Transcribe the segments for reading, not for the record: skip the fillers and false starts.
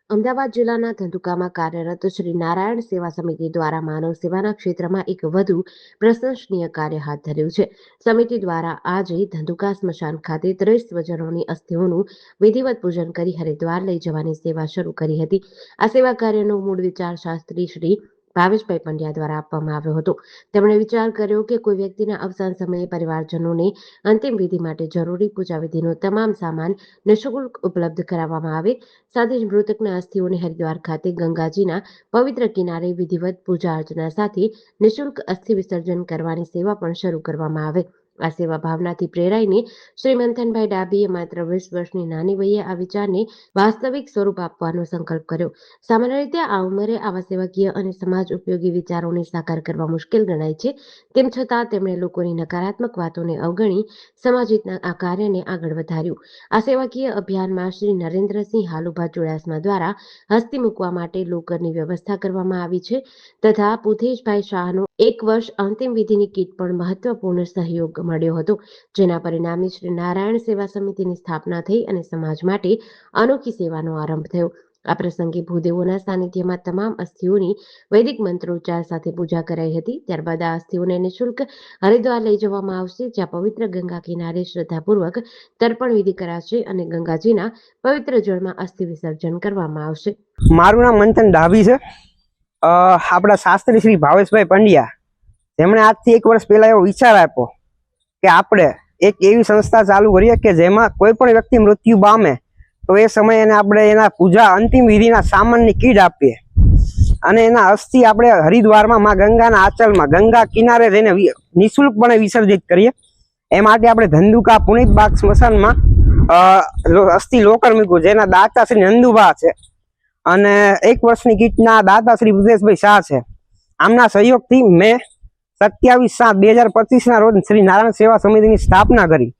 અમદાવાદ જિલ્લાના ધંધુકામાં કાર્યરત શ્રી નારાયણ સેવા સમિતિ દ્વારા માનવ સેવાના ક્ષેત્રમાં એક વધુ પ્રશંસનીય કાર્ય હાથ ધર્યું છે. સમિતિ દ્વારા આજે ધંધુકા સ્મશાન ખાતે 30 સ્વજનોની અસ્થિઓનું વિધિવત પૂજન કરી હરિદ્વાર લઈ જવાની સેવા શરૂ કરી હતી. આ સેવા કાર્યનો મૂળ વિચાર શાસ્ત્રી શ્રી ભાવેશભાઈ પંડ્યા દ્વારા આપવામાં આવ્યો હતો. તેમણે વિચાર કર્યો કે કોઈ વ્યક્તિના અવસાન સમયે પરિવારજનોને અંતિમ વિધિ માટે જરૂરી પૂજા વિધિનો તમામ સામાન નિઃશુલ્ક ઉપલબ્ધ કરાવવામાં આવે. સાથે જ મૃતકના અસ્થિઓને હરિદ્વાર ખાતે ગંગાજીના પવિત્ર કિનારે વિધિવત પૂજા અર્ચના સાથે નિઃશુલ્ક અસ્થિ વિસર્જન કરવાની સેવા પણ શરૂ કરવામાં આવે. આ સેવા ભાવનાથી પ્રેરાઈને શ્રી મંથનભાઈ ડાભીએ માત્ર 20 વર્ષની નાની વયે આ વિચારને વાસ્તવિક સ્વરૂપ આપવાનો સંકલ્પ કર્યો. સામાન્ય રીતે આ ઉંમરે આવા સેવાકીય અને સમાજ ઉપયોગી વિચારોને સાકાર કરવા મુશ્કેલ ગણાય છે. તેમ છતાં તેમણે લોકોની નકારાત્મક વાતોને અવગણી સમાજહિતના આ કાર્યને આગળ વધાર્યું. આ સેવાકીય અભિયાનમાં શ્રી નરેન્દ્રસિંહ હાલુભા ચુડાસમા દ્વારા હસ્તી મૂકવા માટે લોકરની વ્યવસ્થા કરવામાં આવી છે તથા પુથેશભાઈ શાહનો 1 વર્ષ અંતિમ વિધિની કીટ પણ મહત્વપૂર્ણ સહયોગ મળ્યો હતો, જેના પરિણામે શ્રી નારાયણ સેવા સમિતિની સ્થાપના થઈ અને સમાજ માટે અનોખી સેવાનો આરંભ થયો. આ પ્રસંગે ભૂદેવોના સાનિધ્યમાં તમામ અસ્થિઓની વૈદિક મંત્રોચ્ચાર સાથે પૂજા કરાઈ હતી. ત્યારબાદ આ અસ્થિઓને નિઃશુલ્ક હરિદ્વાર લઈ જવામાં આવશે, જ્યાં પવિત્ર ગંગા કિનારે શ્રદ્ધાપૂર્વક તર્પણ વિધિ કરાશે અને ગંગાજીના પવિત્ર જળમાં અસ્થિ વિસર્જન કરવામાં આવશે. મારું નામ મંથન ડાભી છે. આપણા શાસ્ત્રી શ્રી ભાવેશભાઈ પંડ્યા, જેમણે આજથી 1 વર્ષ પહેલા એવો વિચાર આપ્યો કે આપણે એક એવી સંસ્થા ચાલુ કરીએ કે જેમાં કોઈ પણ વ્યક્તિ મૃત્યુ પામે તો એ સમયે એને આપણે એના પૂજા અંતિમ વિધિના સામાનની કીટ આપીએ અને એના અસ્થિ આપણે હરિદ્વારમાં માં ગંગાના આંચલમાં ગંગા કિનારે જઈને નિઃશુલ્કપણે વિસર્જિત કરીએ. એ માટે આપણે ધંધુકા પુનિતબાગ સ્મશાનમાં અસ્થિ લોકર મૂક્યું, જેના દાતા શ્રી નંદુભા છે અને 1 વર્ષની કીટના દાતા શ્રી પુથેશભાઈ શાહ છે. આમના સહયોગથી મેં 27/7/2025 ના રોજ શ્રી નારાયણ સેવા સમિતિની સ્થાપના કરી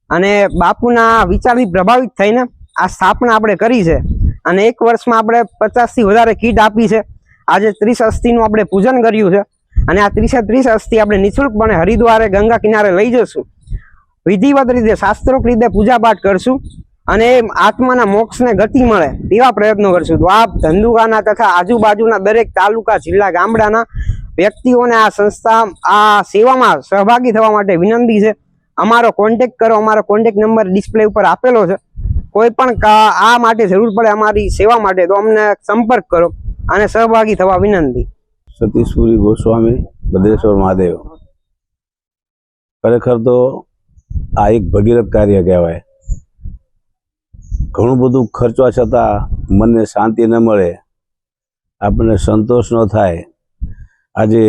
અને બાપુના વિચારથી પ્રભાવિત થઈને આ સ્થાપના આપણે કરી છે અને 1 વર્ષમાં આપણે 50 થી વધારે કીટ આપી છે. આજે 30 અસ્થિનું આપણે પૂજન કર્યું છે અને આ 30 અસ્થિ આપણે નિઃશુલ્કપણે હરિદ્વારે ગંગા કિનારે લઈ જશું. વિધિવત રીતે શાસ્ત્રોક્ત રીતે પૂજા પાઠ કરશું અને આત્માના મોક્ષને ગતિ મળે તેવા પ્રયત્નો કરશું. તો આપ ધંધુકાના તથા આજુબાજુના દરેક તાલુકા, જિલ્લા, ગામડાના વ્યક્તિઓને આ સંસ્થા આ સેવામાં સહભાગી થવા માટે વિનંતી છે. અમારો કોન્ટેક્ટ કરો. અમારો કોન્ટેક્ટ નંબર ડિસ્પ્લે ઉપર આપેલો છે. કોઈ પણ આ માટે જરૂર પડે અમારી સેવા માટે તો અમને સંપર્ક કરો અને સહભાગી થવા વિનંતી. સતીશપુરી ગોસ્વામી, ભદ્રેશ્વર મહાદેવ. ખરેખર તો આ એક ભગીરથ કાર્ય કહેવાય. ઘણું બધું ખર્ચવા છતાં મનને શાંતિ ન મળે, આપણને સંતોષ ન થાય. આજે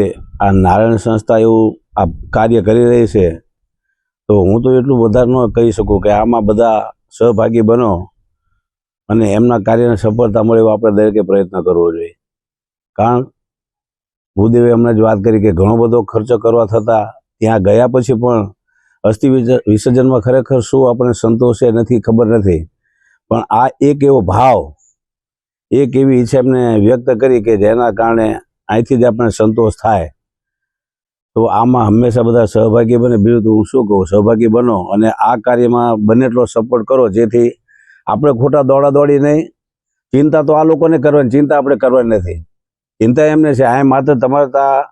આ નારાયણ સંસ્થા એવું આ કાર્ય કરી રહી છે તો હું તો એટલું વધારે ન કહી શકું કે આમાં બધા સહભાગી બનો અને એમના કાર્યને સફળતા મળે એવો આપણે દરેકે પ્રયત્ન કરવો જોઈએ. કારણ ભૂદેવે હમણાં જ વાત કરી કે ઘણો બધો ખર્ચો કરવા છતાં ત્યાં ગયા પછી પણ અસ્થિ વિસર્જનમાં ખરેખર શું આપણને સંતોષ છે નથી ખબર નથી, પણ આ એક એવો ભાવ, એક એવી ઈચ્છા એમને વ્યક્ત કરી કે જેના કારણે અહીંથી જ આપણને સંતોષ થાય. તો આમાં હંમેશા બધા સહભાગી બને. બીજું તો હું શું કહું, સહભાગી બનો અને આ કાર્યમાં બને એટલો સપોર્ટ કરો જેથી આપણે ખોટા દોડાદોડી નહીં. ચિંતા તો આ લોકોને કરવાની, ચિંતા આપણે કરવાની નથી. ચિંતા એમને છે આ માત્ર તમારે ત્યાં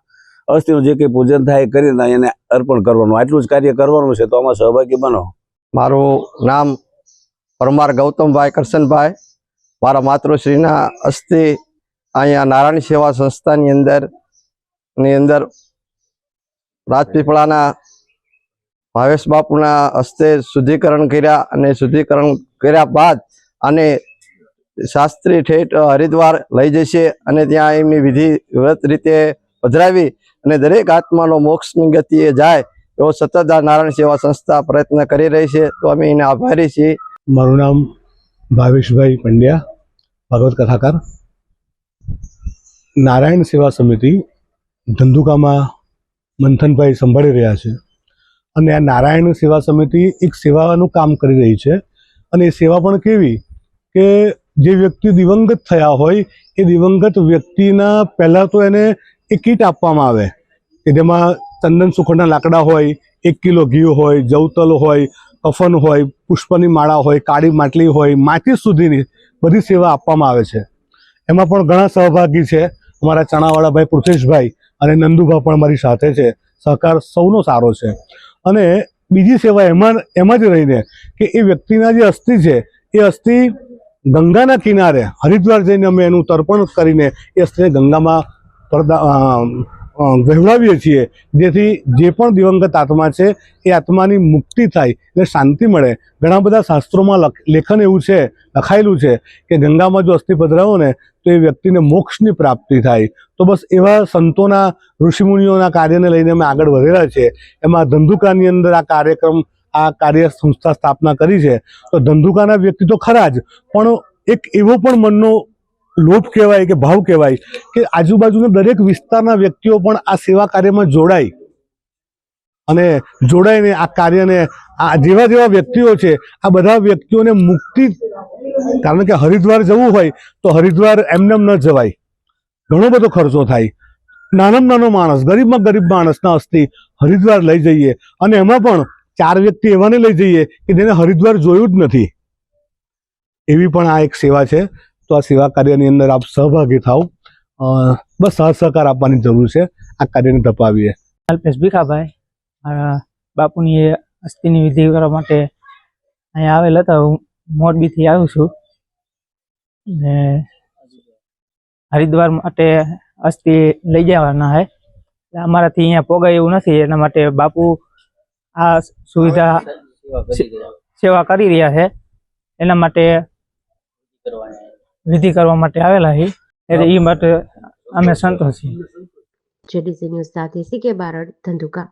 અસ્થિનું જે કંઈ પૂજન થાય એ કરીને એને અર્પણ કરવાનું, આટલું જ કાર્ય કરવાનું છે. તો આમાં સહભાગી બનો. મારું નામ પરમાર ગૌતમભાઈ કરશનભાઈ. મારા માતૃશ્રીના અસ્થિ અહીંયા નારાયણ સેવા સંસ્થાની અંદર રાજપીપળાના ભાવેશ બાપુના હસ્તે શુદ્ધિકરણ કર્યા અને શુદ્ધિકરણ કર્યા બાદ અને શાસ્ત્રી ઠેઠ હરિદ્વાર લઈ જશે અને ત્યાં એમની વિધિવત રીતે પધરાવી અને દરેક આત્માનો મોક્ષની ગતિએ જાય એવો સતત આ નારાયણ સેવા સંસ્થા પ્રયત્ન કરી રહી છે. તો અમે એને આભારી છીએ. મારું નામ ભાવેશભાઈ પંડ્યા, ભાગવત કથાકાર. નારાયણ સેવા સમિતિ ધંધુકામાં મંથનભાઈ સંભાળી રહ્યા છે અને આ નારાયણ સેવા સમિતિ એક સેવાનું કામ કરી રહી છે. અને એ સેવા પણ કેવી કે જે વ્યક્તિ દિવંગત થયા હોય એ દિવંગત વ્યક્તિના પહેલાં તો એને એક કીટ આપવામાં આવે કે જેમાં ચંદન સુખડના લાકડા હોય, 1 કિલો ઘી હોય, જવતલ હોય, કફન હોય, પુષ્પની માળા હોય, કાળી માટલી હોય, માચીસ સુધીની બધી સેવા આપવામાં આવે છે. એમાં પણ ઘણા સહભાગી છે. અમારા ચણાવાળા ભાઈ પૃથેશભાઈ અને નંદુભા પણ અમારી સાથે છે. સહકાર સૌનો સારો છે. અને બીજી સેવા એમાં જ રહીને કે એ વ્યક્તિના જે અસ્થિ છે એ અસ્થિ ગંગાના કિનારે હરિદ્વાર જઈને અમે એનું તર્પણ કરીને એ અસ્થિને ગંગામાં વહેવડાવીએ છીએ, જેથી જે પણ દિવંગત આત્મા છે એ આત્માની મુક્તિ થાય એટલે શાંતિ મળે. ઘણા બધા શાસ્ત્રોમાં લેખન એવું છે, લખાયેલું છે કે ગંગામાં જો અસ્થિ પધરાવો ને તો એ વ્યક્તિને મોક્ષની પ્રાપ્તિ થાય. તો બસ એવા સંતોના ઋષિમુનિઓના કાર્યને લઈને અમે આગળ વધેલા છે. એમાં ધંધુકાની અંદર આ કાર્ય સંસ્થા સ્થાપના કરી છે. તો ધંધુકાના વ્યક્તિ તો ખરા જ, પણ એક એવો પણ મનનો લોભ કહેવાય કે ભાવ કહેવાય કે આજુબાજુના દરેક વિસ્તારના વ્યક્તિઓ પણ આ સેવા કાર્યમાં જોડાઈને આ કાર્યને આ જેવા વ્યક્તિઓ છે આ બધા વ્યક્તિઓને મુક્તિ, કારણ કે હરિદ્વાર જવું હોય તો હરિદ્વાર એમને ન જવાય, ઘણો બધો ખર્ચો થાય. નાનામાં નાનો માણસ, ગરીબમાં ગરીબ માણસના અસ્થિ હરિદ્વાર લઈ જઈએ અને એમાં પણ 4 વ્યક્તિ એવાને લઈ જઈએ કે જેને હરિદ્વાર જોયું જ નથી. એવી પણ આ એક સેવા છે. તો આ સેવા કાર્યની અંદર આપ સહભાગી થાવ. બસ સહકાર આપવાની જરૂર છે. આ કાર્યને ધપાવીએ. અલ્પેશ ભીખાભાઈ બાપુની અસ્થિની વિધિ કરવા માટે અહીંયા આવેલા હતા. હું મોરબીથી આવ્યો છું ને હરિદ્વાર માટે અસ્થિ લઈ જવાના છે. અમારાથી અહીંયા પોગાય એવું નથી, એના માટે બાપુ આ સુવિધા સેવા કરી રહ્યા છે. એના માટે વિધિ કરવા માટે આવેલા છે. એટલે એ માટે અમે સંતોષ છીએ. જેડીસી ન્યૂઝ સાથે CK બારડ, ધંધુકા.